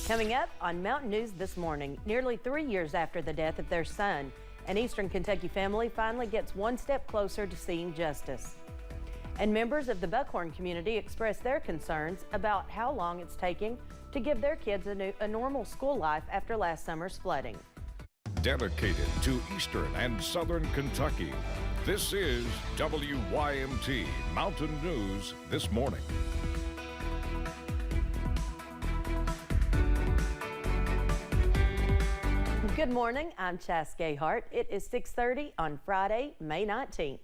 Coming up on Mountain News this morning, nearly 3 years after the death of their son, an Eastern Kentucky family finally gets one step closer to seeing justice. And members of the Buckhorn community express their concerns about how long it's taking to give their kids a normal school life after last summer's flooding. Dedicated to Eastern and Southern Kentucky, this is WYMT Mountain News this morning. Good morning, I'm Chas Gayhart. It is 6:30 on Friday, May 19th.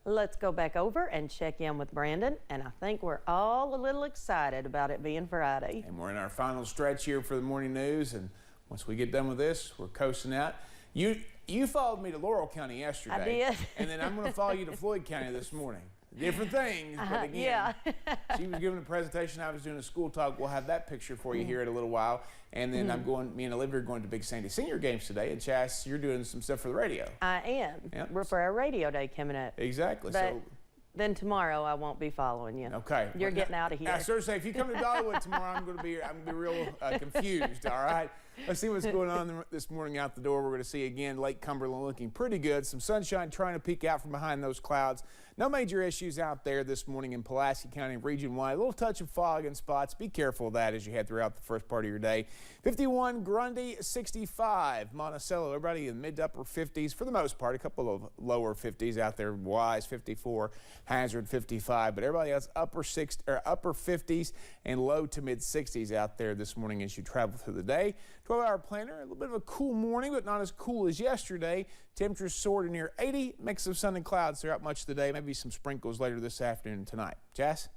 Let's go back over and check in with Brandon, and I think we're all a little excited about it being Friday. And we're in our final stretch here for the morning news, and once we get done with this, we're coasting out. You followed me to Laurel County yesterday. I did. And then I'm going to follow you to Floyd County this morning. Different things, but again, yeah. She was giving a presentation. I was doing a school talk. We'll have that picture for you here in a little while. And then me and Olivia are going to Big Sandy Senior games today. And Chas, you're doing some stuff for the radio. I am. Yep. We're for our radio day coming up. Exactly. But then tomorrow I won't be following you. Okay. You're getting out of here. I sort of say, if you come to Dollywood tomorrow, I'm going to be real confused. All right. Let's see what's going on this morning out the door. We're going to see again Lake Cumberland looking pretty good. Some sunshine trying to peek out from behind those clouds. No major issues out there this morning in Pulaski County region-wide. A little touch of fog in spots. Be careful of that as you head throughout the first part of your day. 51 Grundy, 65 Monticello. Everybody in mid to upper 50s for the most part. A couple of lower 50s out there. Wise 54, Hazard 55, but everybody else upper 50s and low to mid 60s out there this morning as you travel through the day. 12-hour planner, a little bit of a cool morning, but not as cool as yesterday. Temperatures soared to near 80, mix of sun and clouds throughout much of the day. Maybe some sprinkles later this afternoon and tonight. Jess?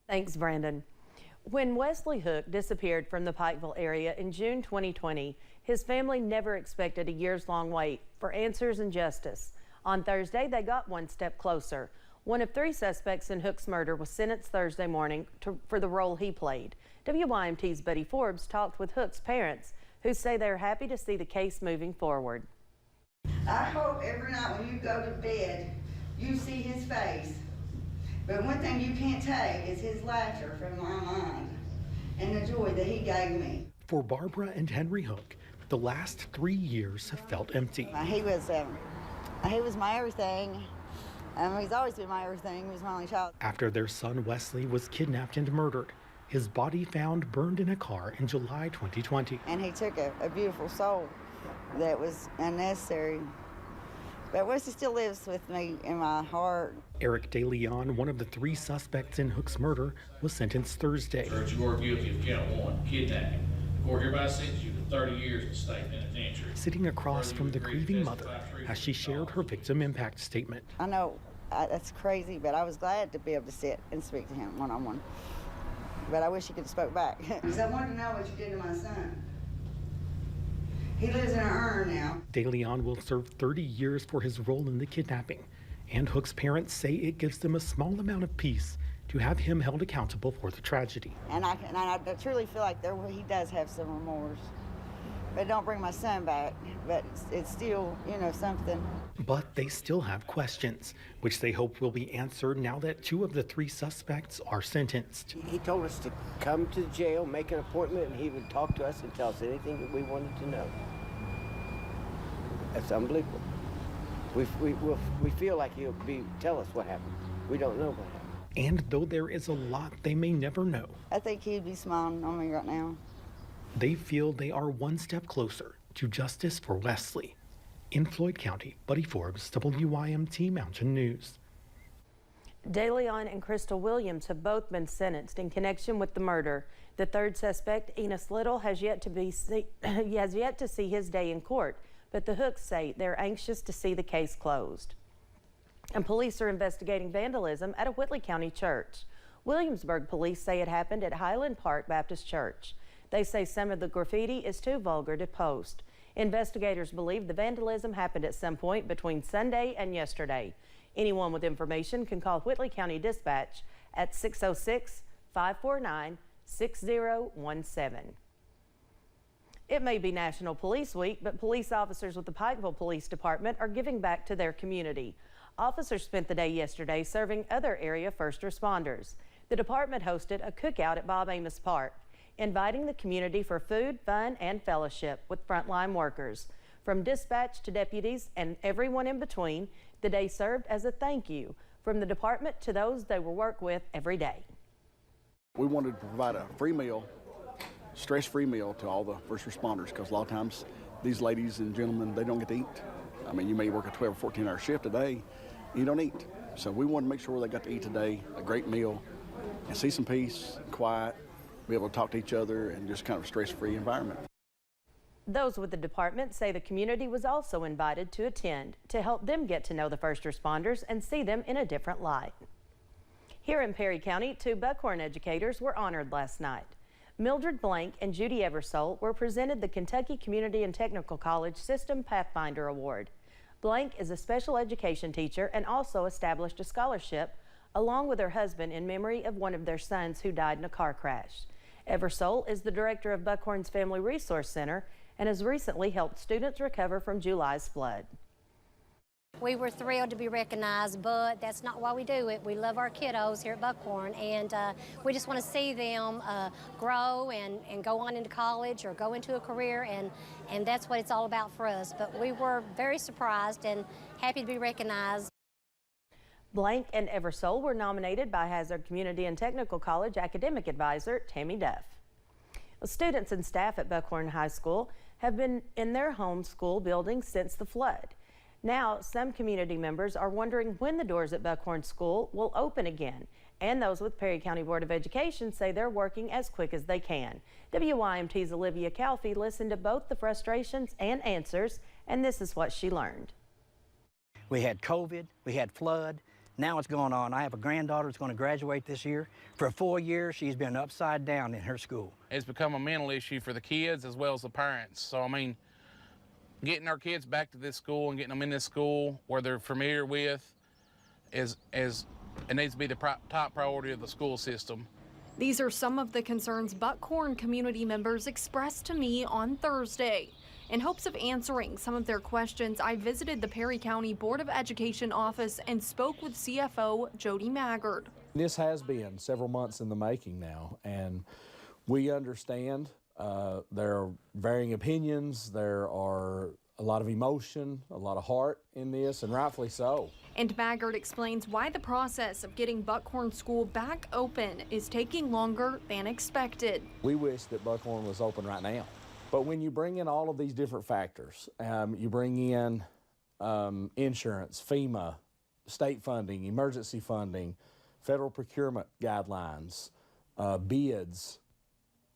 Thanks, Brandon. When Wesley Hook disappeared from the Pikeville area in June 2020, his family never expected a years-long wait for answers and justice. On Thursday, they got one step closer. One of 3 suspects in Hook's murder was sentenced Thursday morning for the role he played. WYMT's Buddy Forbes talked with Hook's parents, who say they're happy to see the case moving forward. I hope every night when you go to bed, you see his face. But one thing you can't take is his laughter from my mind and the joy that he gave me. For Barbara and Henry Hook, the last 3 years have felt empty. He was my everything. He's always been my everything. He was my only child. After their son Wesley was kidnapped and murdered, his body found burned in a car in July 2020. And he took a beautiful soul that was unnecessary. But Wesley still lives with me in my heart. Eric DeLeon, one of the 3 suspects in Hook's murder, was sentenced Thursday. Sir, you are guilty of count 1, kidnapping. The court hereby sentences you to 30 years in state penitentiary. Sitting across from the grieving mother as she shared her victim impact statement. I know that's crazy, but I was glad to be able to sit and speak to him one-on-one. But I wish he could have spoke back. Because I wanted to know what you did to my son. He lives in an urn now. DeLeon will serve 30 years for his role in the kidnapping, and Hook's parents say it gives them a small amount of peace to have him held accountable for the tragedy. And I truly feel like he does have some remorse. But don't bring my son back, but it's still, something. But they still have questions, which they hope will be answered now that 2 of the 3 suspects are sentenced. He told us to come to the jail, make an appointment, and he would talk to us and tell us anything that we wanted to know. That's unbelievable. We feel like he'll tell us what happened. We don't know what happened. And though there is a lot they may never know, I think he'd be smiling on me right now. They feel they are one step closer to justice for Wesley. In Floyd County, Buddy Forbes, WYMT Mountain News. DeLeon and Crystal Williams have both been sentenced in connection with the murder. The 3rd suspect, Enos Little, has yet to see his day in court, but the Hooks say they're anxious to see the case closed. And police are investigating vandalism at a Whitley County church. Williamsburg police say it happened at Highland Park Baptist Church. They say some of the graffiti is too vulgar to post. Investigators believe the vandalism happened at some point between Sunday and yesterday. Anyone with information can call Whitley County Dispatch at 606-549-6017. It may be National Police Week, but police officers with the Pikeville Police Department are giving back to their community. Officers spent the day yesterday serving other area first responders. The department hosted a cookout at Bob Amos Park. inviting the community for food, fun, and fellowship with frontline workers. From dispatch to deputies and everyone in between, the day served as a thank you from the department to those they will work with every day. We wanted to provide a free meal, stress-free meal to all the first responders, because a lot of times these ladies and gentlemen, they don't get to eat. I mean, you may work a 12 or 14-hour shift a day, you don't eat. So we wanted to make sure they got to eat today, a great meal, and see some peace, quiet, be able to talk to each other, and just kind of a stress-free environment. Those with the department say the community was also invited to attend to help them get to know the first responders and see them in a different light. Here in Perry County, 2 Buckhorn educators were honored last night. Mildred Blank and Judy Eversole were presented the Kentucky Community and Technical College System Pathfinder Award. Blank is a special education teacher and also established a scholarship along with her husband in memory of one of their sons who died in a car crash. Eversole is the director of Buckhorn's Family Resource Center and has recently helped students recover from July's flood. We were thrilled to be recognized, but that's not why we do it. We love our kiddos here at Buckhorn, and we just want to see them grow and go on into college or go into a career, and that's what it's all about for us. But we were very surprised and happy to be recognized. Blank and Eversole were nominated by Hazard Community and Technical College academic advisor Tammy Duff. Students and staff at Buckhorn High School have been in their home school building since the flood. Now, some community members are wondering when the doors at Buckhorn School will open again, and those with Perry County Board of Education say they're working as quick as they can. WYMT's Olivia Calfee listened to both the frustrations and answers, and this is what she learned. We had COVID, we had flood. Now it's going on. I have a granddaughter that's going to graduate this year. For 4 years, she's been upside down in her school. It's become a mental issue for the kids as well as the parents. So, I mean, getting our kids back to this school and getting them in this school where they're familiar with it needs to be the top priority of the school system. These are some of the concerns Buckhorn community members expressed to me on Thursday. In hopes of answering some of their questions, I visited the Perry County Board of Education office and spoke with CFO Jody Maggard. This has been several months in the making now, and we understand there are varying opinions, there are a lot of emotion, a lot of heart in this, and rightfully so. And Maggard explains why the process of getting Buckhorn School back open is taking longer than expected. We wish that Buckhorn was open right now. But when you bring in all of these different factors, you bring in insurance, FEMA, state funding, emergency funding, federal procurement guidelines, bids,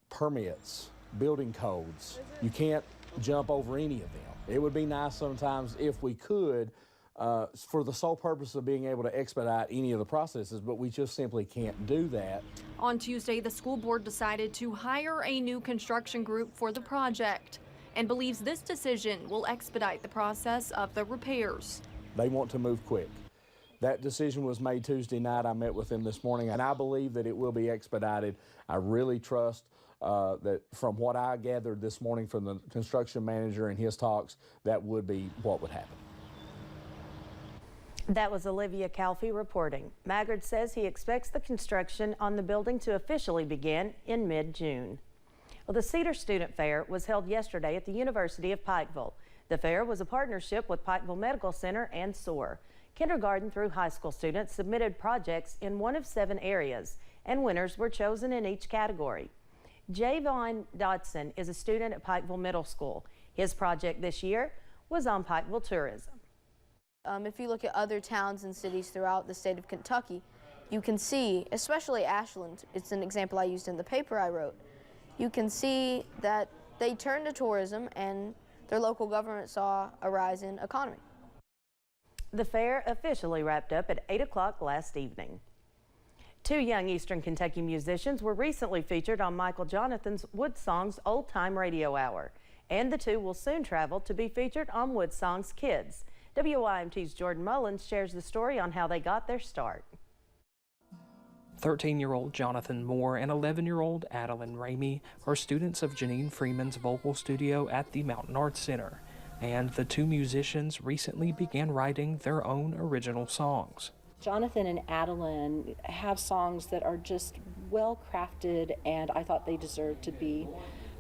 permits, building codes, you can't jump over any of them. It would be nice sometimes if we could, for the sole purpose of being able to expedite any of the processes, but we just simply can't do that. On Tuesday, the school board decided to hire a new construction group for the project and believes this decision will expedite the process of the repairs. They want to move quick. That decision was made Tuesday night. I met with them this morning, and I believe that it will be expedited. I really trust that from what I gathered this morning from the construction manager and his talks, that would be what would happen. That was Olivia Calfee reporting. Maggard says he expects the construction on the building to officially begin in mid-June. Well, the Cedar Student Fair was held yesterday at the University of Pikeville. The fair was a partnership with Pikeville Medical Center and SOAR. Kindergarten through high school students submitted projects in one of 7 areas, and winners were chosen in each category. Javon Dodson is a student at Pikeville Middle School. His project this year was on Pikeville tourism. If you look at other towns and cities throughout the state of Kentucky, you can see, especially Ashland, it's an example I used in the paper I wrote, you can see that they turned to tourism and their local government saw a rise in economy. The fair officially wrapped up at 8 o'clock last evening. 2 young Eastern Kentucky musicians were recently featured on Michael Jonathan's Woodsongs Old Time Radio Hour, and the 2 will soon travel to be featured on Woodsongs Kids. WYMT's Jordan Mullins shares the story on how they got their start. 13-year-old Jonathan Moore and 11-year-old Adeline Ramey are students of Janine Freeman's vocal studio at the Mountain Arts Center, and the 2 musicians recently began writing their own original songs. Jonathan and Adeline have songs that are just well crafted, and I thought they deserved to be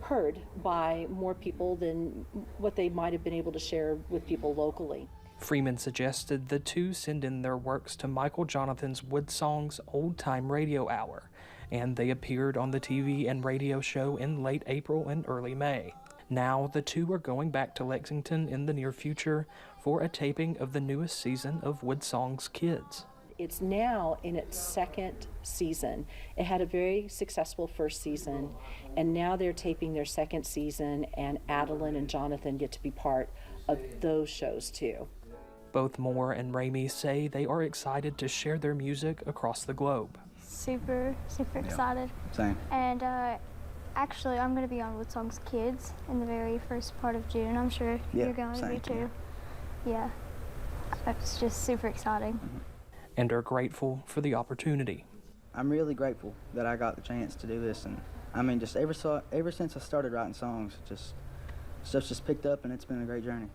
heard by more people than what they might have been able to share with people locally. Freeman suggested the two send in their works to Michael Jonathan's Woodsongs Old Time Radio Hour, and they appeared on the TV and radio show in late April and early May. Now the two are going back to Lexington in the near future for a taping of the newest season of Woodsongs Kids. It's now in its second season. It had a very successful first season, and now they're taping their second season, and Adeline and Jonathan get to be part of those shows too. Both Moore and Ramey say they are excited to share their music across the globe. Super excited. Same. And actually, I'm going to be on Woodsongs Kids in the very first part of June. I'm sure you're going to be too. Yeah. It's just super exciting. And are grateful for the opportunity. I'm really grateful that I got the chance to do this, and I mean, just ever since I started writing songs, stuff's just picked up, and it's been a great journey.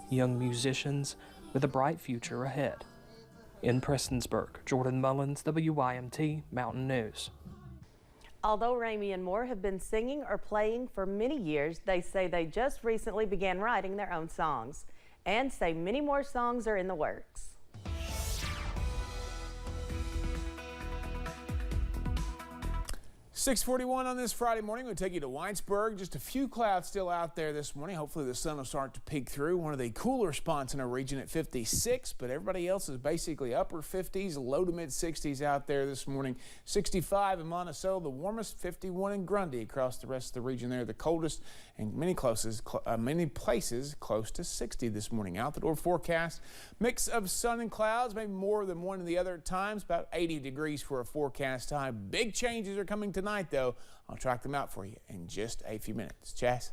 Young musicians with a bright future ahead. In Prestonsburg, Jordan Mullins, WYMT Mountain News. Although Ramey and Moore have been singing or playing for many years, they say they just recently began writing their own songs and say many more songs are in the works. .41 on this Friday morning. We'll take you to Whitesburg. Just a few clouds still out there this morning. Hopefully the sun will start to peek through. One of the cooler spots in our region at 56, but everybody else is basically upper 50s, low to mid 60s out there this morning. 65 in Monticello, the warmest, 51 in Grundy. Across the rest of the region there, the coldest, and many places close to 60 this morning. Out the door forecast, mix of sun and clouds, maybe more than one of the other at times, about 80 degrees for a forecast time. Big changes are coming tonight, though. I'll track them out for you in just a few minutes. Chas?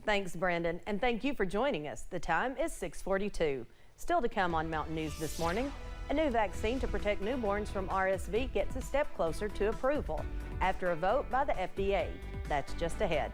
Thanks, Brendan, and thank you for joining us. The time is 6:42. Still to come on Mountain News this morning, a new vaccine to protect newborns from RSV gets a step closer to approval after a vote by the FDA. That's just ahead.